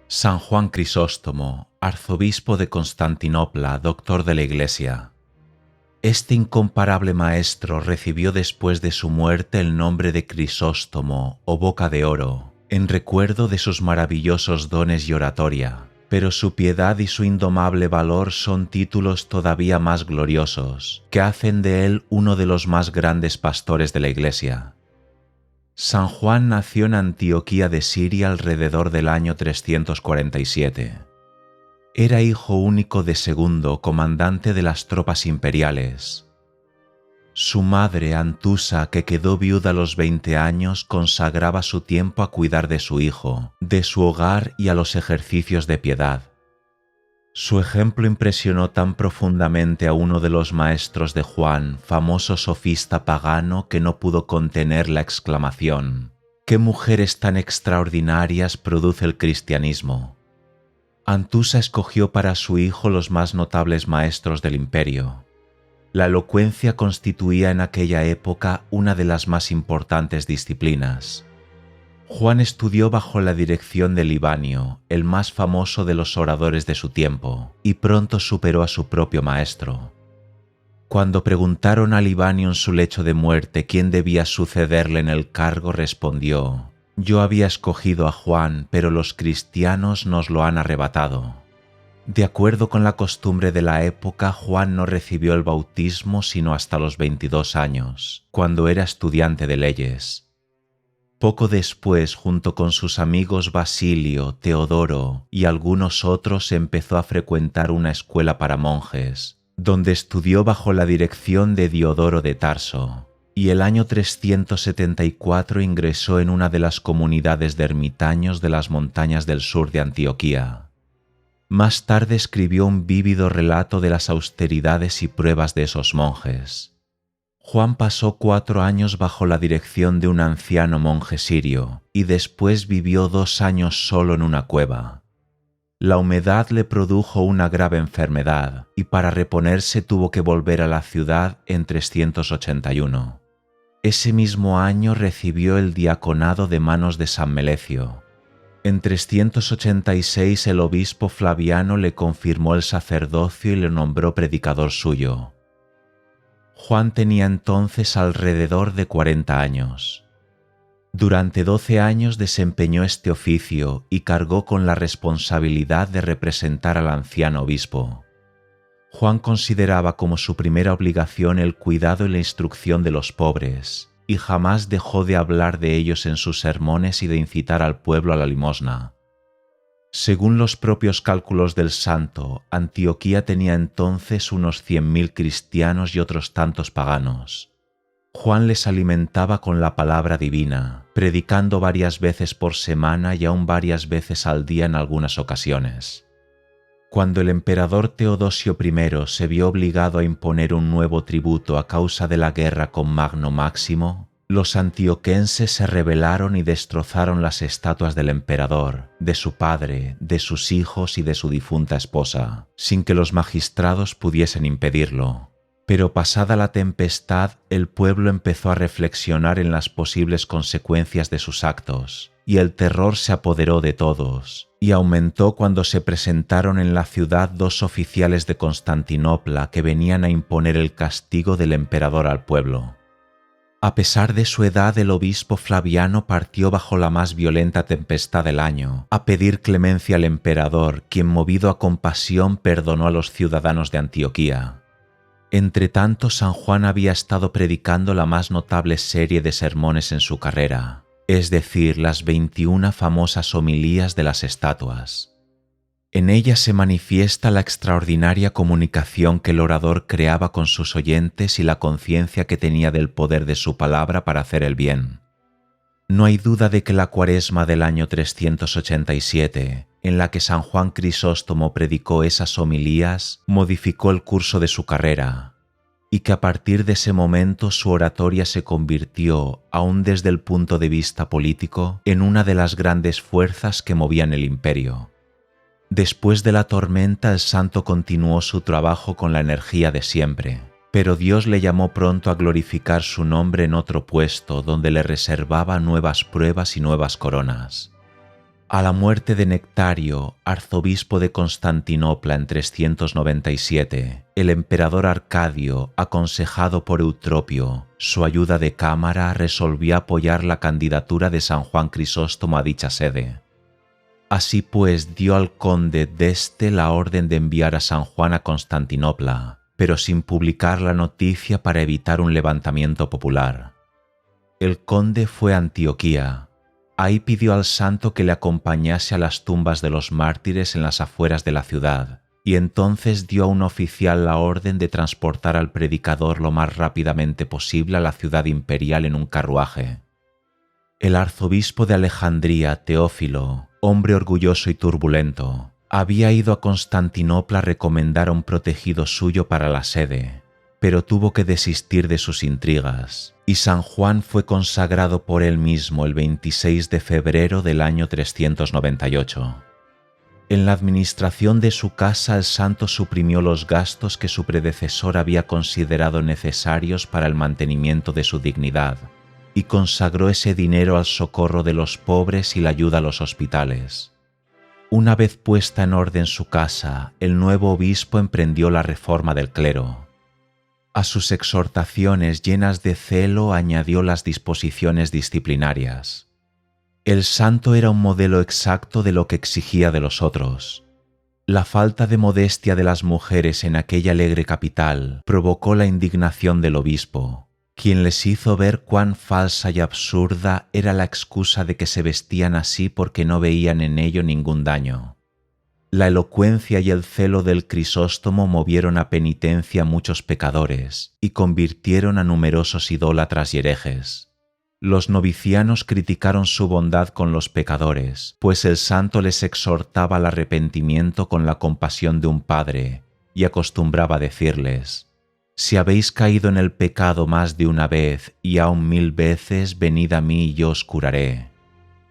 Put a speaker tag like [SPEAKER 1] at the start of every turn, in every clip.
[SPEAKER 1] San Juan Crisóstomo, arzobispo de Constantinopla, doctor de la Iglesia. Este incomparable maestro recibió después de su muerte el nombre de Crisóstomo o Boca de Oro, en recuerdo de sus maravillosos dones y oratoria, pero su piedad y su indomable valor son títulos todavía más gloriosos, que hacen de él uno de los más grandes pastores de la Iglesia. San Juan nació en Antioquía de Siria alrededor del año 347. Era hijo único de Segundo, comandante de las tropas imperiales. Su madre, Antusa, que quedó viuda a los 20 años, consagraba su tiempo a cuidar de su hijo, de su hogar y a los ejercicios de piedad. Su ejemplo impresionó tan profundamente a uno de los maestros de Juan, famoso sofista pagano, que no pudo contener la exclamación: «¿Qué mujeres tan extraordinarias produce el cristianismo?». Antusa escogió para su hijo los más notables maestros del imperio. La elocuencia constituía en aquella época una de las más importantes disciplinas. Juan estudió bajo la dirección de Libanio, el más famoso de los oradores de su tiempo, y pronto superó a su propio maestro. Cuando preguntaron a Libanio en su lecho de muerte quién debía sucederle en el cargo, respondió: «Yo había escogido a Juan, pero los cristianos nos lo han arrebatado». De acuerdo con la costumbre de la época, Juan no recibió el bautismo sino hasta los 22 años, cuando era estudiante de leyes. Poco después, junto con sus amigos Basilio, Teodoro y algunos otros, empezó a frecuentar una escuela para monjes, donde estudió bajo la dirección de Diodoro de Tarso, y el año 374 ingresó en una de las comunidades de ermitaños de las montañas del sur de Antioquía. Más tarde escribió un vívido relato de las austeridades y pruebas de esos monjes. Juan pasó 4 años bajo la dirección de un anciano monje sirio y después vivió 2 años solo en una cueva. La humedad le produjo una grave enfermedad y para reponerse tuvo que volver a la ciudad en 381. Ese mismo año recibió el diaconado de manos de San Melecio. En 386 el obispo Flaviano le confirmó el sacerdocio y le nombró predicador suyo. Juan tenía entonces alrededor de 40 años. Durante 12 años desempeñó este oficio y cargó con la responsabilidad de representar al anciano obispo. Juan consideraba como su primera obligación el cuidado y la instrucción de los pobres, y jamás dejó de hablar de ellos en sus sermones y de incitar al pueblo a la limosna. Según los propios cálculos del santo, Antioquía tenía entonces unos 100.000 cristianos y otros tantos paganos. Juan les alimentaba con la palabra divina, predicando varias veces por semana y aún varias veces al día en algunas ocasiones. Cuando el emperador Teodosio I se vio obligado a imponer un nuevo tributo a causa de la guerra con Magno Máximo, los antioquenses se rebelaron y destrozaron las estatuas del emperador, de su padre, de sus hijos y de su difunta esposa, sin que los magistrados pudiesen impedirlo. Pero pasada la tempestad, el pueblo empezó a reflexionar en las posibles consecuencias de sus actos, y el terror se apoderó de todos, y aumentó cuando se presentaron en la ciudad 2 oficiales de Constantinopla que venían a imponer el castigo del emperador al pueblo. A pesar de su edad, el obispo Flaviano partió bajo la más violenta tempestad del año, a pedir clemencia al emperador, quien, movido a compasión, perdonó a los ciudadanos de Antioquía. Entretanto, San Juan había estado predicando la más notable serie de sermones en su carrera, es decir, las 21 famosas homilías de las estatuas. En ellas se manifiesta la extraordinaria comunicación que el orador creaba con sus oyentes y la conciencia que tenía del poder de su palabra para hacer el bien. No hay duda de que la Cuaresma del año 387, en la que San Juan Crisóstomo predicó esas homilías, modificó el curso de su carrera, y que a partir de ese momento su oratoria se convirtió, aun desde el punto de vista político, en una de las grandes fuerzas que movían el imperio. Después de la tormenta, el santo continuó su trabajo con la energía de siempre, pero Dios le llamó pronto a glorificar su nombre en otro puesto donde le reservaba nuevas pruebas y nuevas coronas. A la muerte de Nectario, arzobispo de Constantinopla en 397, el emperador Arcadio, aconsejado por Eutropio, su ayuda de cámara, resolvió apoyar la candidatura de San Juan Crisóstomo a dicha sede. Así pues, dio al conde d'Este la orden de enviar a San Juan a Constantinopla, pero sin publicar la noticia para evitar un levantamiento popular. El conde fue a Antioquía. Ahí pidió al santo que le acompañase a las tumbas de los mártires en las afueras de la ciudad, y entonces dio a un oficial la orden de transportar al predicador lo más rápidamente posible a la ciudad imperial en un carruaje. El arzobispo de Alejandría, Teófilo, hombre orgulloso y turbulento, había ido a Constantinopla a recomendar a un protegido suyo para la sede, pero tuvo que desistir de sus intrigas, y San Juan fue consagrado por él mismo el 26 de febrero del año 398. En la administración de su casa el santo suprimió los gastos que su predecesor había considerado necesarios para el mantenimiento de su dignidad, y consagró ese dinero al socorro de los pobres y la ayuda a los hospitales. Una vez puesta en orden su casa, el nuevo obispo emprendió la reforma del clero. A sus exhortaciones llenas de celo añadió las disposiciones disciplinarias. El santo era un modelo exacto de lo que exigía de los otros. La falta de modestia de las mujeres en aquella alegre capital provocó la indignación del obispo, quien les hizo ver cuán falsa y absurda era la excusa de que se vestían así porque no veían en ello ningún daño. La elocuencia y el celo del Crisóstomo movieron a penitencia a muchos pecadores y convirtieron a numerosos idólatras y herejes. Los novicianos criticaron su bondad con los pecadores, pues el santo les exhortaba al arrepentimiento con la compasión de un padre y acostumbraba a decirles: «Si habéis caído en el pecado más de una vez y aun 1000 veces, venid a mí y yo os curaré».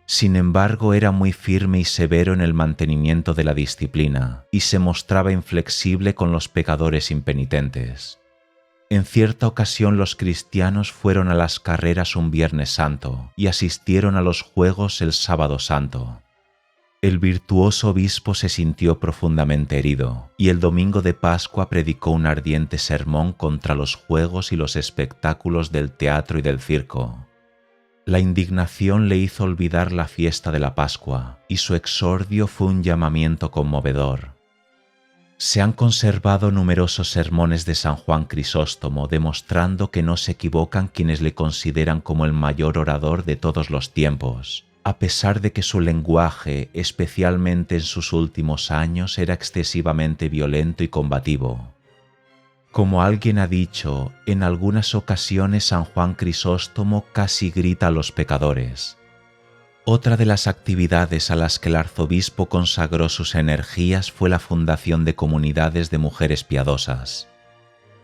[SPEAKER 1] Sin embargo, era muy firme y severo en el mantenimiento de la disciplina y se mostraba inflexible con los pecadores impenitentes. En cierta ocasión los cristianos fueron a las carreras un Viernes Santo y asistieron a los juegos el Sábado Santo. El virtuoso obispo se sintió profundamente herido y el domingo de Pascua predicó un ardiente sermón contra los juegos y los espectáculos del teatro y del circo. La indignación le hizo olvidar la fiesta de la Pascua, y su exordio fue un llamamiento conmovedor. Se han conservado numerosos sermones de San Juan Crisóstomo, demostrando que no se equivocan quienes le consideran como el mayor orador de todos los tiempos, a pesar de que su lenguaje, especialmente en sus últimos años, era excesivamente violento y combativo. Como alguien ha dicho, en algunas ocasiones San Juan Crisóstomo casi grita a los pecadores. Otra de las actividades a las que el arzobispo consagró sus energías fue la fundación de comunidades de mujeres piadosas.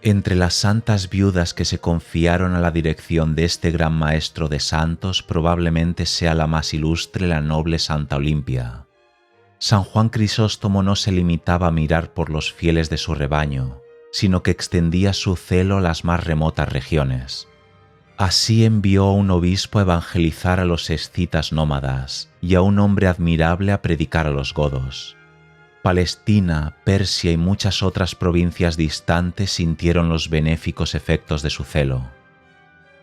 [SPEAKER 1] Entre las santas viudas que se confiaron a la dirección de este gran maestro de santos, probablemente sea la más ilustre la noble Santa Olimpia. San Juan Crisóstomo no se limitaba a mirar por los fieles de su rebaño, sino que extendía su celo a las más remotas regiones. Así envió a un obispo a evangelizar a los escitas nómadas y a un hombre admirable a predicar a los godos. Palestina, Persia y muchas otras provincias distantes sintieron los benéficos efectos de su celo.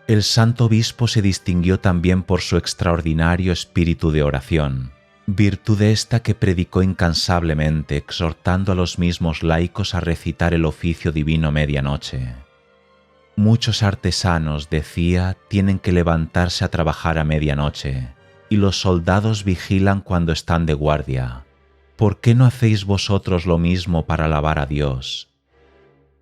[SPEAKER 1] El santo obispo se distinguió también por su extraordinario espíritu de oración, virtud esta que predicó incansablemente, exhortando a los mismos laicos a recitar el oficio divino medianoche. Muchos artesanos, decía, tienen que levantarse a trabajar a medianoche, y los soldados vigilan cuando están de guardia. ¿Por qué no hacéis vosotros lo mismo para alabar a Dios?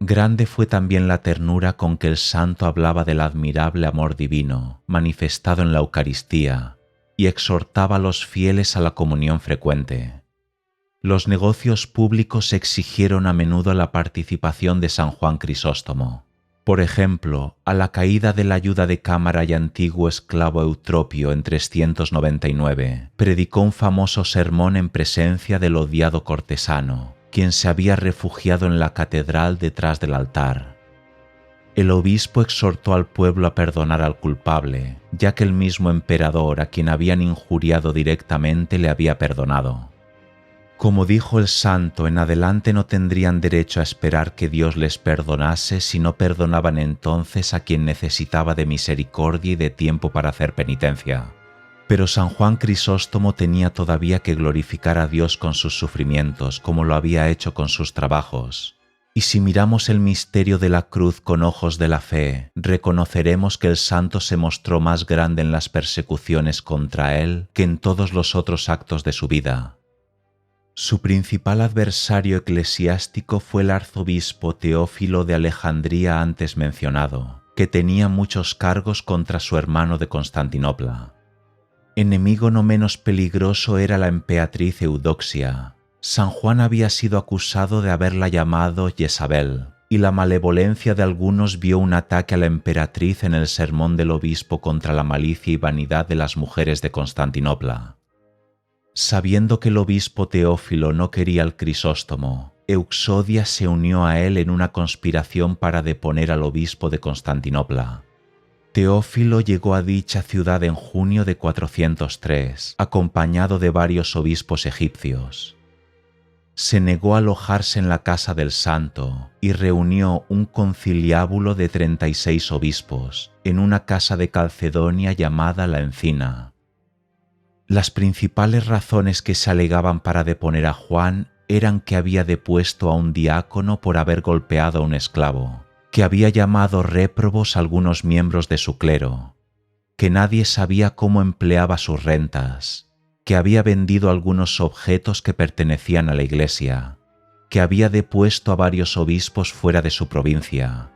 [SPEAKER 1] Grande fue también la ternura con que el santo hablaba del admirable amor divino, manifestado en la Eucaristía, y exhortaba a los fieles a la comunión frecuente. Los negocios públicos exigieron a menudo la participación de San Juan Crisóstomo. Por ejemplo, a la caída de la ayuda de cámara y antiguo esclavo Eutropio en 399, predicó un famoso sermón en presencia del odiado cortesano, quien se había refugiado en la catedral detrás del altar. El obispo exhortó al pueblo a perdonar al culpable, ya que el mismo emperador a quien habían injuriado directamente le había perdonado. Como dijo el santo, en adelante no tendrían derecho a esperar que Dios les perdonase si no perdonaban entonces a quien necesitaba de misericordia y de tiempo para hacer penitencia. Pero San Juan Crisóstomo tenía todavía que glorificar a Dios con sus sufrimientos, como lo había hecho con sus trabajos. Y si miramos el misterio de la cruz con ojos de la fe, reconoceremos que el santo se mostró más grande en las persecuciones contra él que en todos los otros actos de su vida. Su principal adversario eclesiástico fue el arzobispo Teófilo de Alejandría antes mencionado, que tenía muchos cargos contra su hermano de Constantinopla. Enemigo no menos peligroso era la emperatriz Eudoxia. San Juan había sido acusado de haberla llamado Jezabel, y la malevolencia de algunos vio un ataque a la emperatriz en el sermón del obispo contra la malicia y vanidad de las mujeres de Constantinopla. Sabiendo que el obispo Teófilo no quería al Crisóstomo, Euxodia se unió a él en una conspiración para deponer al obispo de Constantinopla. Teófilo llegó a dicha ciudad en junio de 403, acompañado de varios obispos egipcios. Se negó a alojarse en la casa del santo y reunió un conciliábulo de 36 obispos en una casa de Calcedonia llamada La Encina. Las principales razones que se alegaban para deponer a Juan eran que había depuesto a un diácono por haber golpeado a un esclavo, que había llamado réprobos a algunos miembros de su clero, que nadie sabía cómo empleaba sus rentas, que había vendido algunos objetos que pertenecían a la Iglesia, que había depuesto a varios obispos fuera de su provincia,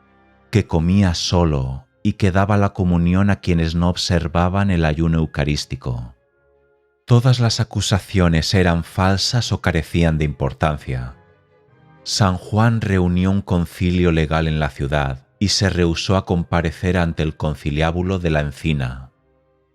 [SPEAKER 1] que comía solo y que daba la comunión a quienes no observaban el ayuno eucarístico. Todas las acusaciones eran falsas o carecían de importancia. San Juan reunió un concilio legal en la ciudad y se rehusó a comparecer ante el conciliábulo de La Encina.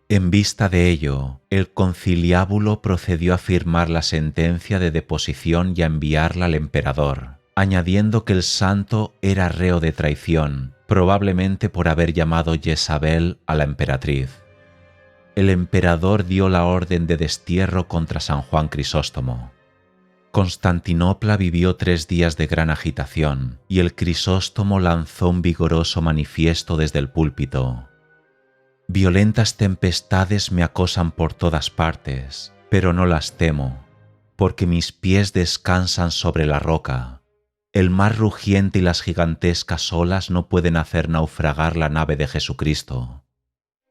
[SPEAKER 1] En vista de ello, el conciliábulo procedió a firmar la sentencia de deposición y a enviarla al emperador, añadiendo que el santo era reo de traición, probablemente por haber llamado Jezabel a la emperatriz. El emperador dio la orden de destierro contra San Juan Crisóstomo. Constantinopla vivió 3 días de gran agitación y el Crisóstomo lanzó un vigoroso manifiesto desde el púlpito. Violentas tempestades me acosan por todas partes, pero no las temo, porque mis pies descansan sobre la roca. El mar rugiente y las gigantescas olas no pueden hacer naufragar la nave de Jesucristo.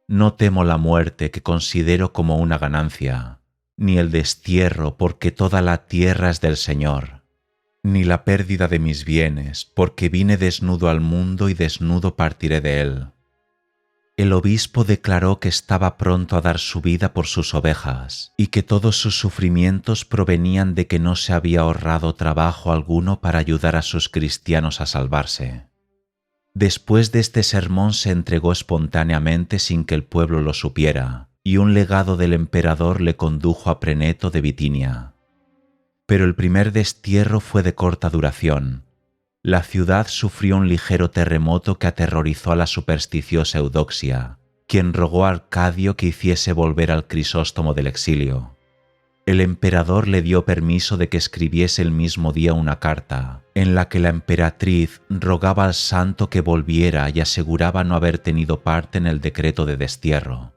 [SPEAKER 1] No temo la muerte, que considero como una ganancia, ni el destierro, porque toda la tierra es del Señor, ni la pérdida de mis bienes, porque vine desnudo al mundo y desnudo partiré de él. El obispo declaró que estaba pronto a dar su vida por sus ovejas y que todos sus sufrimientos provenían de que no se había ahorrado trabajo alguno para ayudar a sus cristianos a salvarse. Después de este sermón se entregó espontáneamente sin que el pueblo lo supiera, y un legado del emperador le condujo a Preneto de Bitinia. Pero el primer destierro fue de corta duración. La ciudad sufrió un ligero terremoto que aterrorizó a la supersticiosa Eudoxia, quien rogó a Arcadio que hiciese volver al Crisóstomo del exilio. El emperador le dio permiso de que escribiese el mismo día una carta, en la que la emperatriz rogaba al santo que volviera y aseguraba no haber tenido parte en el decreto de destierro.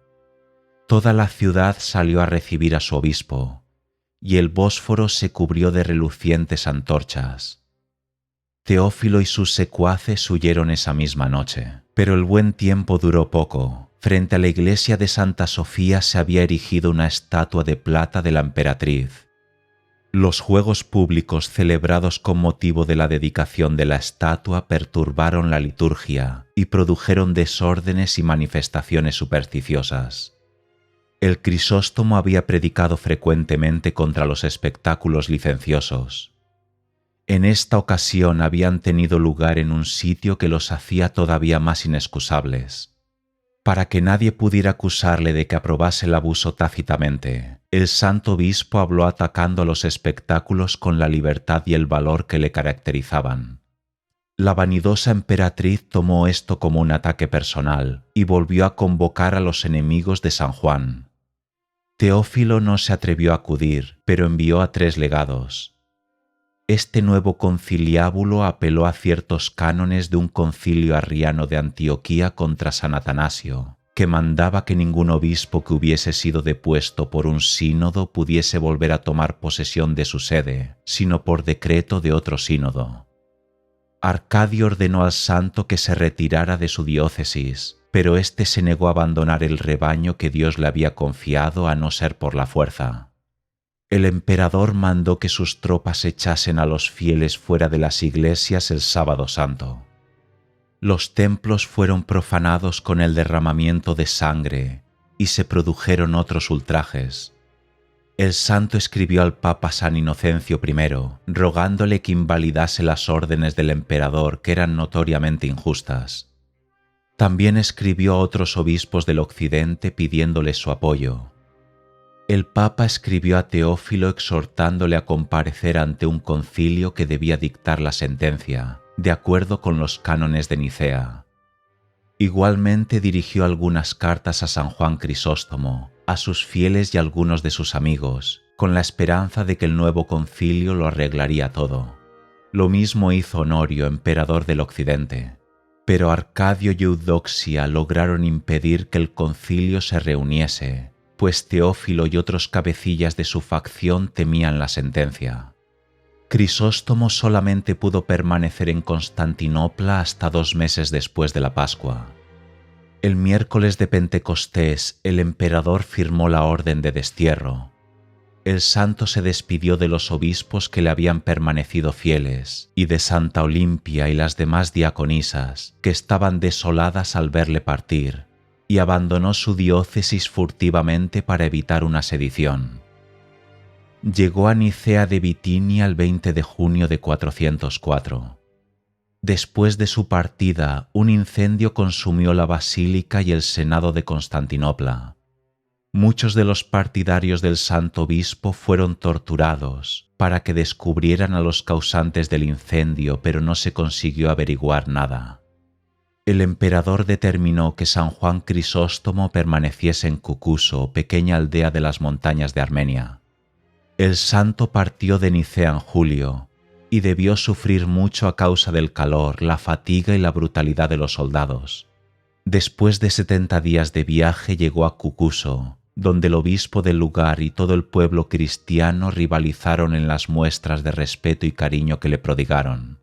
[SPEAKER 1] Toda la ciudad salió a recibir a su obispo, y el Bósforo se cubrió de relucientes antorchas. Teófilo y sus secuaces huyeron esa misma noche, pero el buen tiempo duró poco. Frente a la iglesia de Santa Sofía se había erigido una estatua de plata de la emperatriz. Los juegos públicos celebrados con motivo de la dedicación de la estatua perturbaron la liturgia y produjeron desórdenes y manifestaciones supersticiosas. El Crisóstomo había predicado frecuentemente contra los espectáculos licenciosos. En esta ocasión habían tenido lugar en un sitio que los hacía todavía más inexcusables. Para que nadie pudiera acusarle de que aprobase el abuso tácitamente, el santo obispo habló atacando a los espectáculos con la libertad y el valor que le caracterizaban. La vanidosa emperatriz tomó esto como un ataque personal y volvió a convocar a los enemigos de San Juan. Teófilo no se atrevió a acudir, pero envió a 3 legados. Este nuevo conciliábulo apeló a ciertos cánones de un concilio arriano de Antioquía contra San Atanasio, que mandaba que ningún obispo que hubiese sido depuesto por un sínodo pudiese volver a tomar posesión de su sede, sino por decreto de otro sínodo. Arcadio ordenó al santo que se retirara de su diócesis, pero éste se negó a abandonar el rebaño que Dios le había confiado a no ser por la fuerza. El emperador mandó que sus tropas echasen a los fieles fuera de las iglesias el sábado santo. Los templos fueron profanados con el derramamiento de sangre y se produjeron otros ultrajes. El santo escribió al Papa San Inocencio I, rogándole que invalidase las órdenes del emperador que eran notoriamente injustas. También escribió a otros obispos del occidente pidiéndoles su apoyo. El Papa escribió a Teófilo exhortándole a comparecer ante un concilio que debía dictar la sentencia, de acuerdo con los cánones de Nicea. Igualmente dirigió algunas cartas a San Juan Crisóstomo, a sus fieles y a algunos de sus amigos, con la esperanza de que el nuevo concilio lo arreglaría todo. Lo mismo hizo Honorio, emperador del occidente. Pero Arcadio y Eudoxia lograron impedir que el concilio se reuniese, pues Teófilo y otros cabecillas de su facción temían la sentencia. Crisóstomo solamente pudo permanecer en Constantinopla hasta 2 meses después de la Pascua. El miércoles de Pentecostés el emperador firmó la orden de destierro. El santo se despidió de los obispos que le habían permanecido fieles y de Santa Olimpia y las demás diaconisas, que estaban desoladas al verle partir, y abandonó su diócesis furtivamente para evitar una sedición. Llegó a Nicea de Bitinia el 20 de junio de 404. Después de su partida, un incendio consumió la basílica y el senado de Constantinopla. Muchos de los partidarios del santo obispo fueron torturados para que descubrieran a los causantes del incendio, pero no se consiguió averiguar nada. El emperador determinó que San Juan Crisóstomo permaneciese en Cucuso, pequeña aldea de las montañas de Armenia. El santo partió de Nicea en julio y debió sufrir mucho a causa del calor, la fatiga y la brutalidad de los soldados. Después de 70 días de viaje llegó a Cucuso, donde el obispo del lugar y todo el pueblo cristiano rivalizaron en las muestras de respeto y cariño que le prodigaron.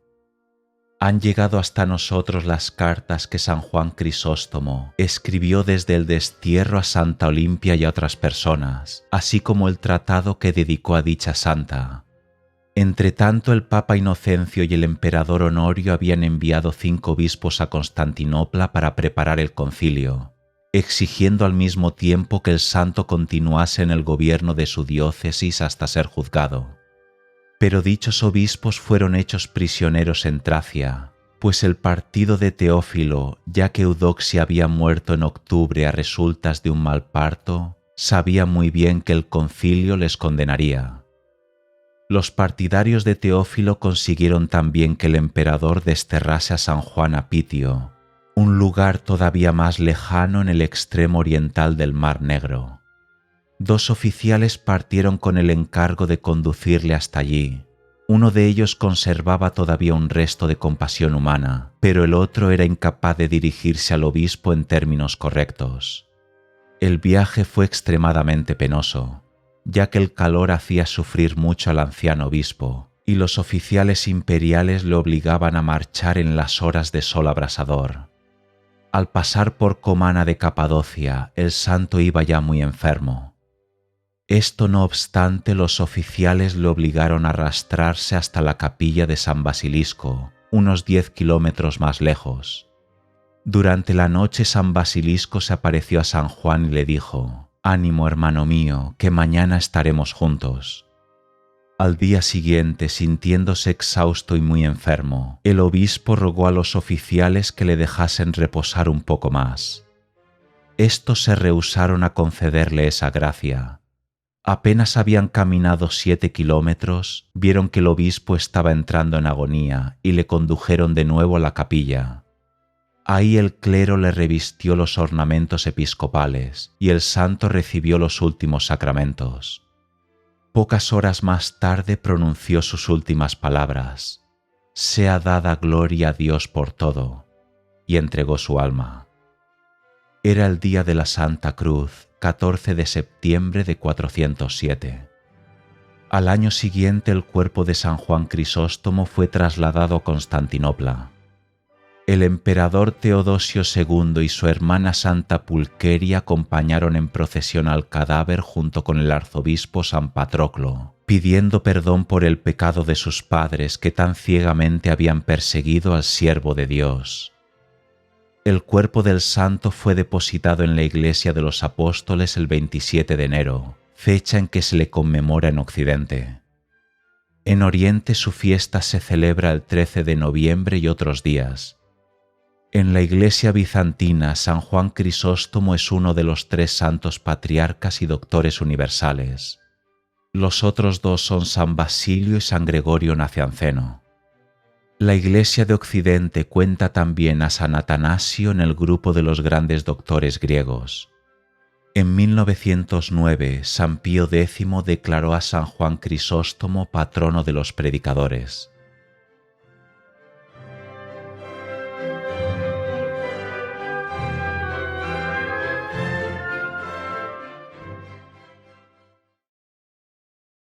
[SPEAKER 1] Han llegado hasta nosotros las cartas que San Juan Crisóstomo escribió desde el destierro a Santa Olimpia y a otras personas, así como el tratado que dedicó a dicha santa. Entretanto, el Papa Inocencio y el emperador Honorio habían enviado 5 obispos a Constantinopla para preparar el concilio, exigiendo al mismo tiempo que el santo continuase en el gobierno de su diócesis hasta ser juzgado. Pero dichos obispos fueron hechos prisioneros en Tracia, pues el partido de Teófilo, ya que Eudoxia había muerto en octubre a resultas de un mal parto, sabía muy bien que el concilio les condenaría. Los partidarios de Teófilo consiguieron también que el emperador desterrase a San Juan Apitio, un lugar todavía más lejano en el extremo oriental del Mar Negro. 2 oficiales partieron con el encargo de conducirle hasta allí. Uno de ellos conservaba todavía un resto de compasión humana, pero el otro era incapaz de dirigirse al obispo en términos correctos. El viaje fue extremadamente penoso, ya que el calor hacía sufrir mucho al anciano obispo, y los oficiales imperiales le obligaban a marchar en las horas de sol abrasador. Al pasar por Comana de Capadocia, el santo iba ya muy enfermo. Esto no obstante, los oficiales le obligaron a arrastrarse hasta la capilla de San Basilisco, unos 10 kilómetros más lejos. Durante la noche San Basilisco se apareció a San Juan y le dijo: «Ánimo, hermano mío, que mañana estaremos juntos». Al día siguiente, sintiéndose exhausto y muy enfermo, el obispo rogó a los oficiales que le dejasen reposar un poco más. Estos se rehusaron a concederle esa gracia. Apenas habían caminado 7 kilómetros, vieron que el obispo estaba entrando en agonía y le condujeron de nuevo a la capilla. Ahí el clero le revistió los ornamentos episcopales y el santo recibió los últimos sacramentos. Pocas horas más tarde pronunció sus últimas palabras: «Sea dada gloria a Dios por todo», y entregó su alma. Era el día de la Santa Cruz, 14 de septiembre de 407. Al año siguiente el cuerpo de San Juan Crisóstomo fue trasladado a Constantinopla. El emperador Teodosio II y su hermana Santa Pulqueria acompañaron en procesión al cadáver junto con el arzobispo San Patroclo, pidiendo perdón por el pecado de sus padres que tan ciegamente habían perseguido al siervo de Dios. El cuerpo del santo fue depositado en la iglesia de los apóstoles el 27 de enero, fecha en que se le conmemora en Occidente. En Oriente su fiesta se celebra el 13 de noviembre y otros días. En la iglesia bizantina, San Juan Crisóstomo es uno de los 3 santos patriarcas y doctores universales. Los otros 2 son San Basilio y San Gregorio Nacianceno. La Iglesia de Occidente cuenta también a San Atanasio en el grupo de los grandes doctores griegos. En 1909, San Pío X declaró a San Juan Crisóstomo patrono de los predicadores.